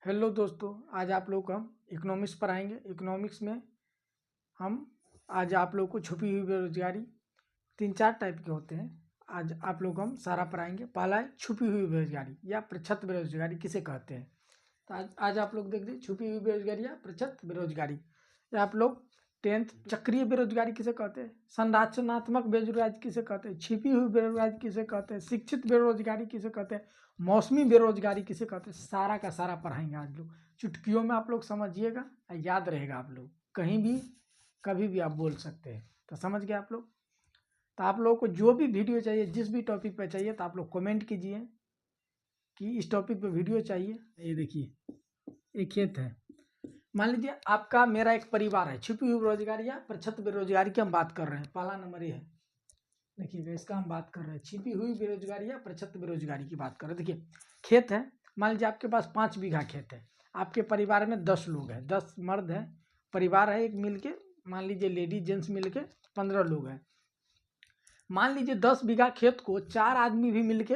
Hello दोस्तों, आज आप लोग को हम इकोनॉमिक्स पढ़ाएंगे। इकोनॉमिक्स में हम आज आप लोग को छुपी हुई बेरोजगारी 3-4 टाइप के होते हैं। आज आप लोग को हम सारा पढ़ाएंगे। पहला है छुपी हुई बेरोजगारी या प्रच्छन्न बेरोजगारी किसे कहते हैं। तो आज आप लोग देख लीजिए छुपी हुई बेरोजगारी या प्रच्छन्न बेरोजगारी। या आप लोग 10th चक्रीय बेरोजगारी किसे कहते हैं, संरचनात्मक बेरोजगारी किसे कहते हैं, छिपी हुई बेरोजगारी किसे कहते हैं, शिक्षित बेरोजगारी किसे कहते हैं, मौसमी बेरोजगारी किसे कहते हैं, सारा का सारा पढ़ाएंगे आज लोग। चुटकियों में आप लोग समझिएगा, याद रहेगा। आप लोग कहीं भी कभी भी आप बोल सकते हैं। तो समझ गए आप लोग। तो आप लोगों को जो भी वीडियो चाहिए, जिस भी टॉपिक पे चाहिए, तो आप लोग कमेंट कीजिए कि इस टॉपिक पे वीडियो चाहिए। ये देखिए एक खेत है, मान लीजिए आपका मेरा एक परिवार है। छुपी हुई बेरोजगारी या प्रच्छन्न बेरोजगारी की हम बात कर रहे हैं। पहला नंबर ये है, देखिएगा इसका हम बात कर रहे हैं। छिपी हुई बेरोजगारी या प्रच्छन्न बेरोजगारी की बात कर रहे हैं। देखिए खेत है, मान लीजिए आपके पास 5 बीघा खेत है। आपके परिवार में 10 लोग हैं, 10 मर्द हैं, परिवार है एक मिल के, मान लीजिए लेडीज जेंट्स मिल के 15 लोग हैं। मान लीजिए 10 बीघा खेत को 4 आदमी भी मिल के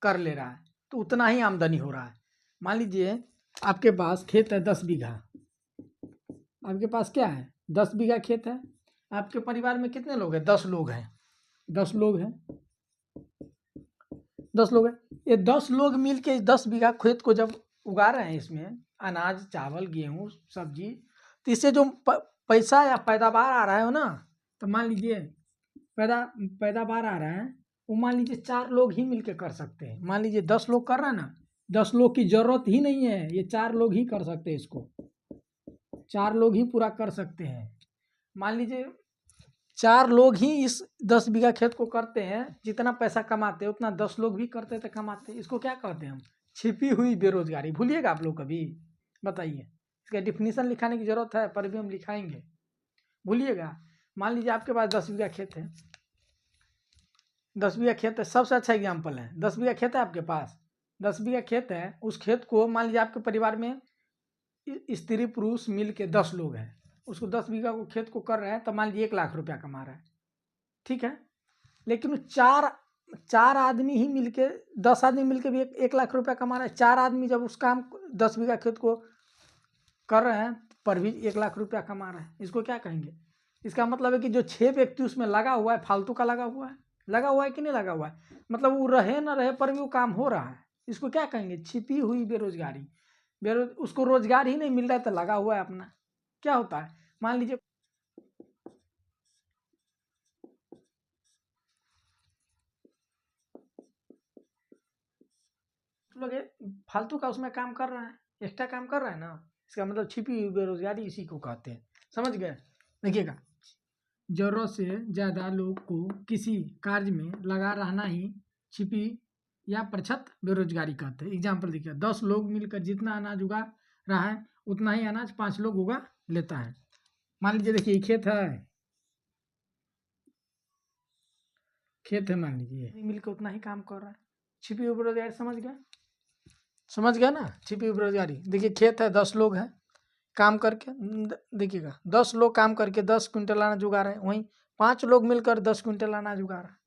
कर ले रहा है, तो उतना ही आमदनी हो रहा है। मान लीजिए आपके पास खेत है 10 बीघा, आपके पास क्या है 10 बीघा खेत है। आपके परिवार में कितने लोग हैं, 10 लोग हैं, 10 लोग हैं, 10 लोग हैं। ये 10 लोग मिल के 10 बीघा खेत को जब उगा रहे हैं, इसमें अनाज चावल गेहूँ सब्जी, तो इससे जो पैसा या पैदावार आ रहा है ना, तो मान लीजिए पैदावार आ रहा है, वो मान लीजिए 4 लोग ही मिलके कर सकते हैं। मान लीजिए 10 लोग कर रहे हैं ना, 10 लोग की जरूरत ही नहीं है, ये 4 लोग ही कर सकते हैं। इसको 4 लोग ही पूरा कर सकते हैं। मान लीजिए 4 लोग ही इस 10 बीघा खेत को करते हैं, जितना पैसा कमाते हैं उतना 10 लोग भी करते तो कमाते हैं। इसको क्या कहते हैं हम, छिपी हुई बेरोजगारी। भूलिएगा आप लोग कभी, बताइए। इसका डिफिनीशन लिखाने की जरूरत है, पर भी हम लिखाएंगे, भूलिएगा। मान लीजिए आपके पास 10 बीघा खेत है, 10 बीघा खेत है, सबसे अच्छा एग्जाम्पल है। 10 बीघा खेत है आपके पास, 10 बीघा खेत है, उस खेत को मान लीजिए आपके परिवार में स्त्री पुरुष मिल के 10 लोग हैं, उसको 10 बीघा को खेत को कर रहे हैं, तो मान लीजिए 1 लाख रुपया कमा रहा है, ठीक है। लेकिन वो चार आदमी ही मिलके, 10 आदमी मिलके भी 1 लाख रुपया कमा रहा है। 4 आदमी जब उस काम 10 बीघा खेत को कर रहे हैं पर भी 1 लाख रुपया कमा रहे हैं, इसको क्या कहेंगे। इसका मतलब है कि जो 6 व्यक्ति उसमें लगा हुआ है, फालतू का लगा हुआ है, लगा हुआ है कि नहीं लगा हुआ है, मतलब वो रहे ना रहे पर भी वो काम हो रहा है। इसको क्या कहेंगे, छिपी हुई बेरोजगारी। उसको रोजगार ही नहीं मिल रहा है तो लगा हुआ है अपना। क्या होता है, मान लीजिए लोग फालतू का उसमें काम कर रहा है, एक्स्ट्रा काम कर रहा है ना, इसका मतलब छिपी हुई बेरोजगारी इसी को कहते हैं। समझ गए। देखिएगा, जरूरत से ज़्यादा लोग को किसी कार्य में लगा रहना ही छिपी या प्रच्छन्न बेरोजगारी कहते हैं। एग्जाम्पल देखिए, 10 लोग मिलकर जितना अनाज उगा रहा है उतना ही अनाज 5 लोग उगा लेता है। मान लीजिए देखिए खेत है, खेत है, मान लीजिए मिलकर उतना ही काम कर रहा है, छिपी हुई बेरोजगारी। समझ गए, समझ गया ना, छिपी हुई बेरोजगारी। देखिए खेत है, 10 लोग हैं काम करके, देखिएगा 10 लोग काम करके 10 क्विंटल अनाज उगा रहे हैं, वहीं 5 लोग मिलकर 10 क्विंटल अनाज उगा रहा है।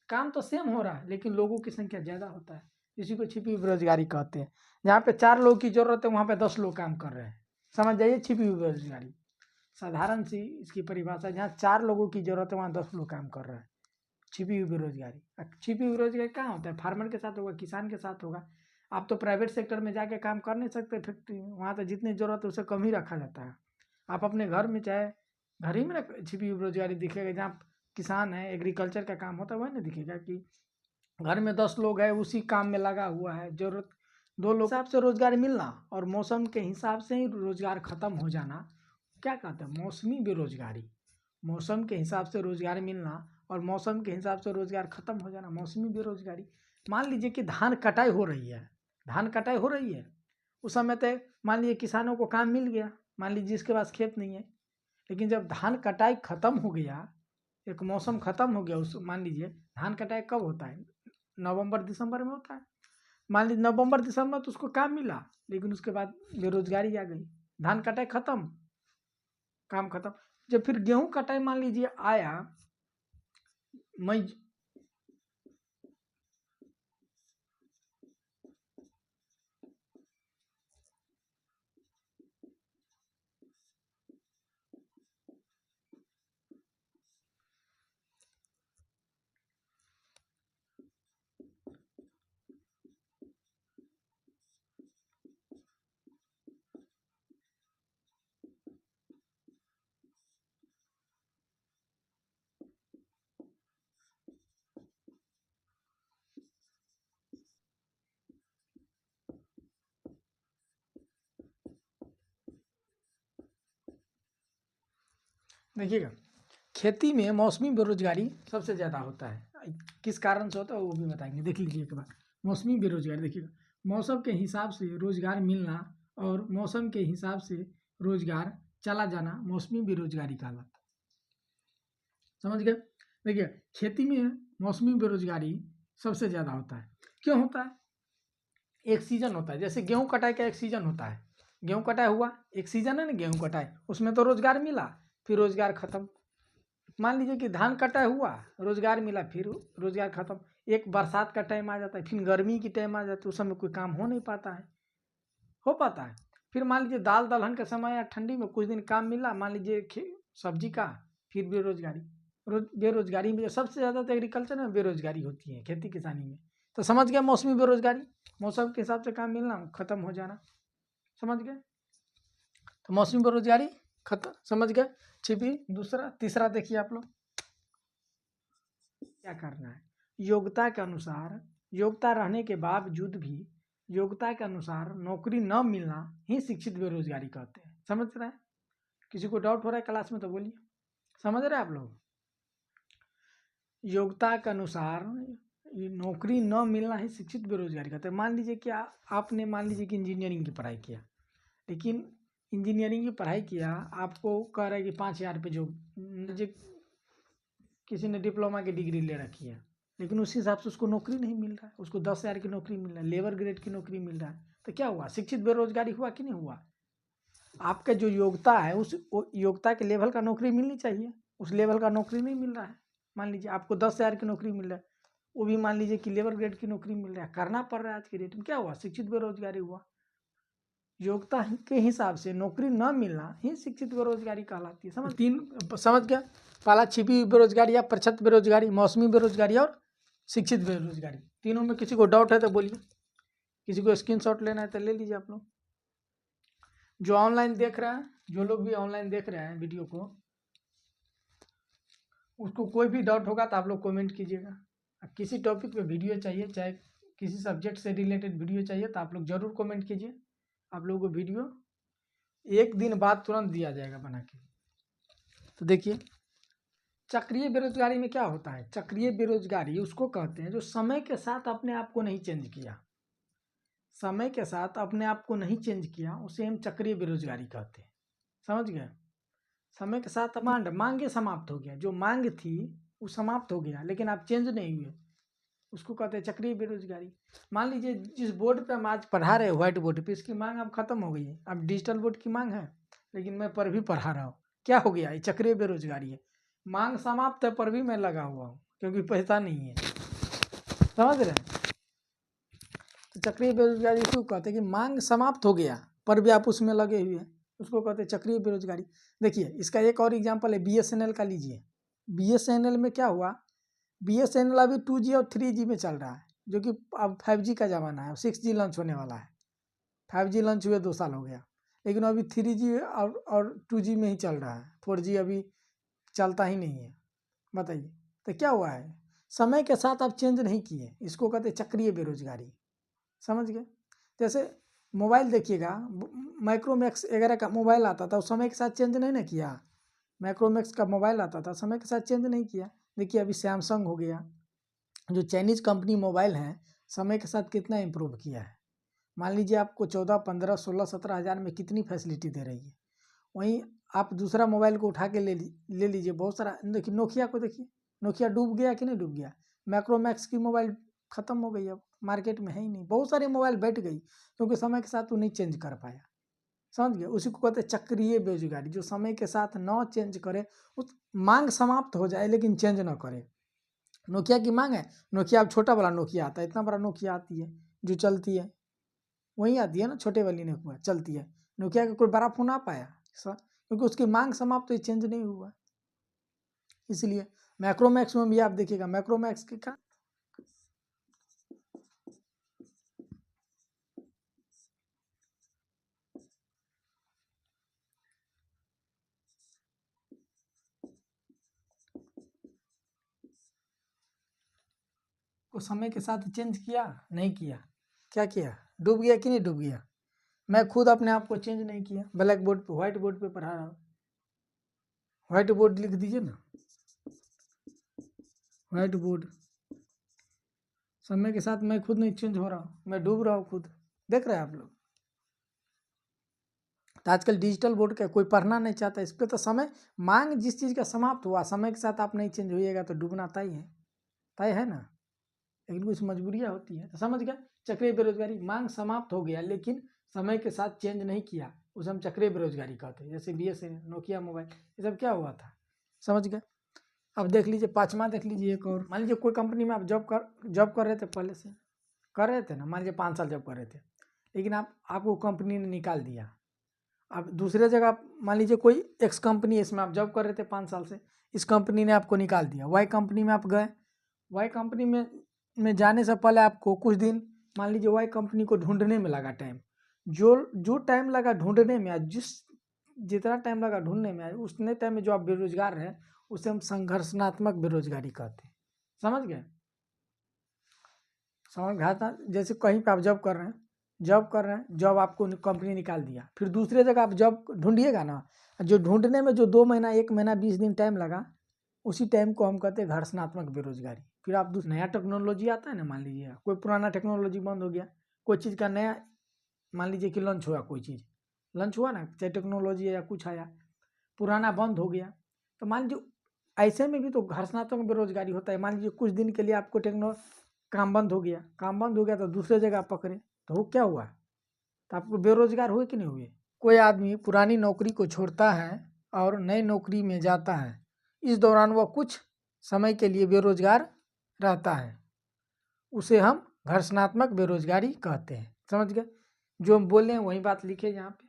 काम तो सेम हो रहा है लेकिन लोगों की संख्या ज़्यादा होता है, इसी को छिपी हुई बेरोजगारी कहते हैं। जहाँ पे 4 लोग की जरूरत है वहाँ पे 10 लोग काम कर रहे हैं। समझ जाइए छिपी हुई बेरोजगारी, साधारण सी इसकी परिभाषा। जहाँ 4 लोगों की जरूरत है वहाँ 10 लोग काम कर रहे हैं, छिपी हुई बेरोजगारी। छिपी हुई बेरोजगारी कहाँ होता है, फार्मर के साथ होगा, किसान के साथ होगा। आप तो प्राइवेट सेक्टर में जाके काम कर नहीं सकते फैक्ट्री में, वहाँ तो जितनी जरूरत है उससे कम ही रखा जाता है। आप अपने घर में चाहे घर ही में छिपी हुई बेरोजगारी दिखेगा। जहाँ किसान है, एग्रीकल्चर का काम होता है, वही ना दिखेगा कि घर में 10 लोग है उसी काम में लगा हुआ है। जरूरत 2 लोग हिसाब से रोजगार मिलना और मौसम के हिसाब से ही रोजगार खत्म हो जाना, क्या कहते हैं, मौसमी बेरोजगारी। मौसम के हिसाब से रोजगार मिलना और मौसम के हिसाब से रोजगार खत्म हो जाना, मौसमी बेरोजगारी। मान लीजिए कि धान कटाई हो रही है, धान कटाई हो रही है, उस समय तक मान लीजिए किसानों को काम मिल गया, मान लीजिए जिसके पास खेत नहीं है। लेकिन जब धान कटाई खत्म हो गया, एक मौसम खत्म हो गया, उस मान लीजिए धान कटाई कब होता है, नवंबर दिसंबर में होता है। मान लीजिए नवंबर दिसंबर तो उसको काम मिला, लेकिन उसके बाद बेरोजगारी आ गई, धान कटाई खत्म, काम खत्म। जब फिर गेहूं कटाई मान लीजिए आया मई, देखिएगा, खेती में मौसमी बेरोजगारी सबसे ज़्यादा होता है। किस कारण से होता है वो भी बताएंगे, देख लीजिए एक बार। मौसमी बेरोजगारी देखिएगा, मौसम के हिसाब से रोजगार मिलना और मौसम के हिसाब से रोजगार चला जाना मौसमी बेरोजगारी कहलाता है। समझ गए? देखिए, खेती में मौसमी बेरोजगारी सबसे ज़्यादा होता है। क्यों होता है? एक सीजन होता है, जैसे गेहूं कटाई का एक सीजन होता है। गेहूं कटाई हुआ, एक सीजन है ना गेहूं कटाई, उसमें तो रोजगार मिला, फिर रोजगार खत्म। मान लीजिए कि धान कटाई हुआ, रोजगार मिला, फिर रोजगार खत्म। एक बरसात का टाइम आ जाता है, फिर गर्मी की टाइम आ जाती है, उस समय कोई काम हो नहीं पाता है, हो पाता है। फिर मान लीजिए दाल दलहन के समय या ठंडी में कुछ दिन काम मिला, मान लीजिए सब्जी का, फिर बेरोजगारी। बेरोजगारी में सबसे ज़्यादा तो एग्रीकल्चर में बेरोजगारी होती है, खेती किसानी में। तो समझ गया मौसमी बेरोजगारी, मौसम के हिसाब से काम मिलना, खत्म हो जाना। समझ गए? तो मौसमी बेरोजगारी खत्म, समझ गए। छिपी दूसरा, तीसरा देखिए आप लोग क्या करना है। योग्यता के अनुसार, योग्यता रहने के बावजूद भी योग्यता के अनुसार नौकरी न मिलना ही शिक्षित बेरोजगारी कहते हैं। समझ रहे हैं? किसी को डाउट हो रहा है क्लास में तो बोलिए। समझ रहे हैं आप लोग? योग्यता के अनुसार नौकरी न मिलना ही शिक्षित बेरोजगारी कहते हैं। मान लीजिए कि आपने मान लीजिए कि इंजीनियरिंग की पढ़ाई किया, लेकिन इंजीनियरिंग की पढ़ाई किया, आपको कह रहा है कि 5,000 रुपये जो किसी ने डिप्लोमा की डिग्री ले रखी है, लेकिन उस हिसाब से उसको नौकरी नहीं मिल रहा है, उसको 10,000 की नौकरी मिल रहा है, लेबर ग्रेड की नौकरी मिल रहा है। तो क्या हुआ? शिक्षित बेरोजगारी हुआ कि नहीं हुआ? आपका जो योग्यता है उस योग्यता के लेवल का नौकरी मिलनी चाहिए, उस लेवल का नौकरी नहीं मिल रहा है। मान लीजिए आपको 10,000 की नौकरी मिल रहा है, वो भी मान लीजिए कि लेबर ग्रेड की नौकरी मिल रहा है, करना पड़ रहा है आज के डेट में। क्या हुआ? शिक्षित बेरोजगारी हुआ। योग्यता के हिसाब से नौकरी न मिलना ही शिक्षित बेरोजगारी कहलाती है। समझ? तीन समझ गया। पहला छिपी बेरोजगारी या प्रच्छन्न बेरोजगारी, मौसमी बेरोजगारी और शिक्षित बेरोजगारी। तीनों में किसी को डाउट है तो बोलिए, किसी को स्क्रीनशॉट लेना है तो ले लीजिए आप लोग। जो ऑनलाइन देख रहे हैं, जो लोग भी ऑनलाइन देख रहे हैं वीडियो को, उसको कोई भी डाउट होगा तो आप लोग कमेंट कीजिएगा। किसी टॉपिक पे वीडियो चाहिए, चाहे किसी सब्जेक्ट से रिलेटेड वीडियो चाहिए, तो आप लोग जरूर कमेंट कीजिए। आप लोगों को वीडियो एक दिन बाद तुरंत दिया जाएगा बना के। तो देखिए, चक्रीय बेरोजगारी में क्या होता है? चक्रीय बेरोजगारी उसको कहते हैं जो समय के साथ अपने आप को नहीं चेंज किया। समय के साथ अपने आप को नहीं चेंज किया, उसे हम चक्रीय बेरोजगारी कहते हैं। समझ गए? समय के साथ मांगे समाप्त हो गया, जो मांग थी वो समाप्त हो गया, लेकिन आप चेंज नहीं हुए, उसको कहते हैं चक्रीय बेरोजगारी। मान लीजिए जिस बोर्ड पे हम आज पढ़ा रहे हैं, व्हाइट बोर्ड पे, इसकी मांग अब खत्म हो गई है, अब डिजिटल बोर्ड की मांग है, लेकिन मैं पर भी पढ़ा रहा हूँ। क्या हो गया? ये चक्रीय बेरोजगारी है। मांग समाप्त है पर भी मैं लगा हुआ हूँ, क्योंकि पैसा नहीं है। समझ रहे हैं? तो चक्रीय बेरोजगारी इसको कहते हैं कि मांग समाप्त हो गया पर भी आप उसमें लगे हुए हैं, उसको कहते हैं चक्रीय बेरोजगारी। देखिए, इसका एक और एग्जाम्पल है BSNL का, लीजिए। BSNL में क्या हुआ? BSNL अभी 2G और 3G में चल रहा है, जो कि अब 5G का ज़माना है, 6G लॉन्च होने वाला है। 5G लॉन्च हुए 2 साल हो गया, लेकिन अभी 3G और 2G में ही चल रहा है, 4G अभी चलता ही नहीं है। बताइए, तो क्या हुआ है? समय के साथ आप चेंज नहीं किए, इसको कहते हैं चक्रीय बेरोजगारी। समझ गए? जैसे मोबाइल देखिएगा, माइक्रोमैक्स वगैरह का मोबाइल आता था, उस समय के साथ चेंज नहीं ना किया। माइक्रोमैक्स का मोबाइल आता था, समय के साथ चेंज नहीं किया। देखिए अभी सैमसंग हो गया, जो चाइनीज कंपनी मोबाइल है, समय के साथ कितना इम्प्रूव किया है। मान लीजिए आपको 14, 15, 16, 17 हज़ार में कितनी फैसिलिटी दे रही है। वहीं आप दूसरा मोबाइल को उठा के ले लीजिए, बहुत सारा। देखिए नोकिया को, देखिए नोकिया डूब गया कि नहीं डूब गया? माइक्रोमैक्स की मोबाइल खत्म हो गई, अब मार्केट में है ही नहीं। बहुत सारी मोबाइल बैठ गई, क्योंकि समय के साथ वो नहीं चेंज कर पाया। समझ गए? उसी को कहते हैं चक्रीय बेरोजगारी, जो समय के साथ न चेंज करे, उस मांग समाप्त हो जाए लेकिन चेंज न करे। नोकिया की मांग है, नोकिया अब छोटा वाला नोकिया आता है, इतना बड़ा नोकिया आती है जो चलती है, वही आती है ना, छोटे वाली ने हुआ चलती है। नोकिया का कोई बड़ा फोन आ पाया क्योंकि उसकी मांग समाप्त हुई, चेंज नहीं हुआ। इसलिए मैक्रोमैक्स में भी आप देखिएगा, मैक्रोमैक्स के का को समय के साथ चेंज किया नहीं किया? क्या किया? डूब गया कि नहीं डूब गया? मैं खुद अपने आप को चेंज नहीं किया, ब्लैक बोर्ड पे, व्हाइट बोर्ड पे पढ़ा रहा हूँ। व्हाइट बोर्ड लिख दीजिए ना, व्हाइट बोर्ड। समय के साथ मैं खुद नहीं चेंज हो रहा हूँ, मैं डूब रहा हूँ खुद, देख रहे हैं आप लोग। तो आजकल डिजिटल बोर्ड का कोई पढ़ना नहीं चाहता, इस पर तो समय मांग जिस चीज़ का समाप्त हुआ, समय के साथ आप नहीं चेंज होइएगा तो डूबना तय है ना। लेकिन कुछ मजबूरियाँ होती है, तो समझ गया। चक्रीय बेरोजगारी, मांग समाप्त हो गया लेकिन समय के साथ चेंज नहीं किया, उसे हम चक्रीय बेरोजगारी कहते हैं। जैसे BSNL, नोकिया मोबाइल, ये सब क्या हुआ था, समझ गए। अब देख लीजिए पाँचवा, देख लीजिए एक और। मान लीजिए कोई कंपनी में आप जॉब कर रहे थे, पहले से कर रहे थे ना, मान लीजिए 5 साल जॉब कर रहे थे, लेकिन आपको कंपनी ने निकाल दिया। अब दूसरे जगह आप मान लीजिए कोई एक्स कंपनी है, इसमें आप जॉब कर रहे थे 5 साल से, इस कंपनी ने आपको निकाल दिया। वाई कंपनी में आप गए, वाई कंपनी में जाने से पहले आपको कुछ दिन, मान लीजिए वाई कंपनी को ढूंढने में लगा टाइम, जो टाइम लगा ढूंढने में, जितना टाइम लगा ढूंढने में, उतने टाइम में जो आप बेरोजगार रहे, उसे हम संघर्षणात्मक बेरोजगारी कहते हैं। समझ गए, समझ घाता। जैसे कहीं पे आप जॉब कर रहे हैं, जॉब आपको कंपनी निकाल दिया, फिर दूसरे जगह आप जॉब ढूंढिएगा ना, जो ढूंढने में जो 2 महीना 1 महीना 20 दिन टाइम लगा, उसी टाइम को हम कहते हैं घर्षणात्मक बेरोजगारी। फिर आप नया टेक्नोलॉजी आता है ना, मान लीजिए कोई पुराना टेक्नोलॉजी बंद हो गया, कोई चीज़ का नया, मान लीजिए कि लॉन्च हुआ, कोई चीज़ लॉन्च हुआ ना, चाहे टेक्नोलॉजी या कुछ आया, पुराना बंद हो गया, तो मान लीजिए ऐसे में भी तो घर्षणात्मक बेरोजगारी होता है। मान लीजिए कुछ दिन के लिए आपको काम बंद हो गया, तो दूसरे जगह आप पकड़े, तो वो क्या हुआ, तो आपको बेरोजगार हुए कि नहीं हुए। कोई आदमी पुरानी नौकरी को छोड़ता है और नई नौकरी में जाता है, इस दौरान वह कुछ समय के लिए बेरोजगार रहता है, उसे हम घर्षणात्मक बेरोजगारी कहते हैं। समझ गए, जो हम बोल रहे हैं वही बात लिखे यहाँ पे।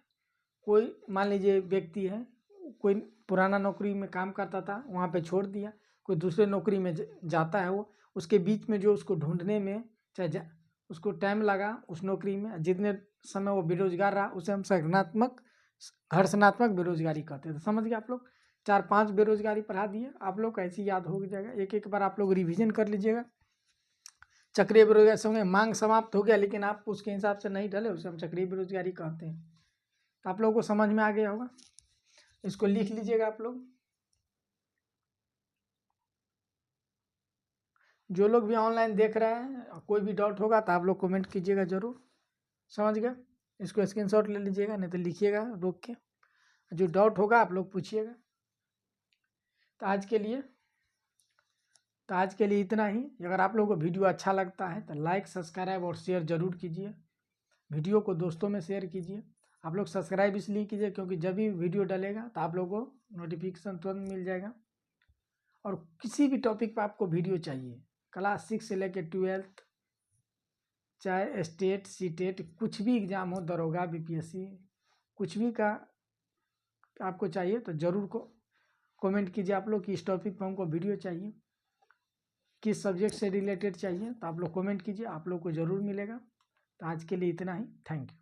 कोई मान लीजिए व्यक्ति है, कोई पुराना नौकरी में काम करता था, वहाँ पे छोड़ दिया, कोई दूसरे नौकरी में जाता है, वो उसके बीच में जो उसको ढूंढने में चाहे उसको टाइम लगा, उस नौकरी में जितने समय वो बेरोजगार रहा, उसे हम घर्षणात्मक बेरोजगारी कहते हैं। तो समझ गए आप लोग, 4-5 बेरोजगारी पढ़ा दिए आप लोग, ऐसी याद हो जाएगा। एक बार आप लोग रिविजन कर लीजिएगा। चक्रीय बेरोजगारी समय मांग समाप्त हो गया लेकिन आप उसके हिसाब से नहीं ढले, उसे हम चक्रीय बेरोजगारी कहते हैं। तो आप लोगों को समझ में आ गया होगा, इसको लिख लीजिएगा आप लोग। जो लोग भी ऑनलाइन देख रहे हैं, कोई भी डाउट होगा तो आप लोग कमेंट कीजिएगा जरूर। समझ गए, इसको स्क्रीनशॉट ले लीजिएगा, नहीं तो लिखिएगा रोक के, जो डाउट होगा आप लोग पूछिएगा। तो आज के लिए इतना ही। अगर आप लोगों को वीडियो अच्छा लगता है तो लाइक, सब्सक्राइब और शेयर जरूर कीजिए। वीडियो को दोस्तों में शेयर कीजिए। आप लोग सब्सक्राइब इसलिए कीजिए क्योंकि जब भी वीडियो डलेगा तो आप लोगों को नोटिफिकेशन तुरंत मिल जाएगा। और किसी भी टॉपिक पर आपको वीडियो चाहिए, क्लास 6 से लेकर 12th, चाहे स्टेट, सीटेट, कुछ भी एग्ज़ाम हो, दरोगा, BPSC, कुछ भी का आपको चाहिए तो ज़रूर कमेंट कीजिए आप लोग कि इस टॉपिक पर हमको वीडियो चाहिए, किस सब्जेक्ट से रिलेटेड चाहिए, तो आप लोग कमेंट कीजिए, आप लोग को ज़रूर मिलेगा। तो आज के लिए इतना ही, थैंक यू।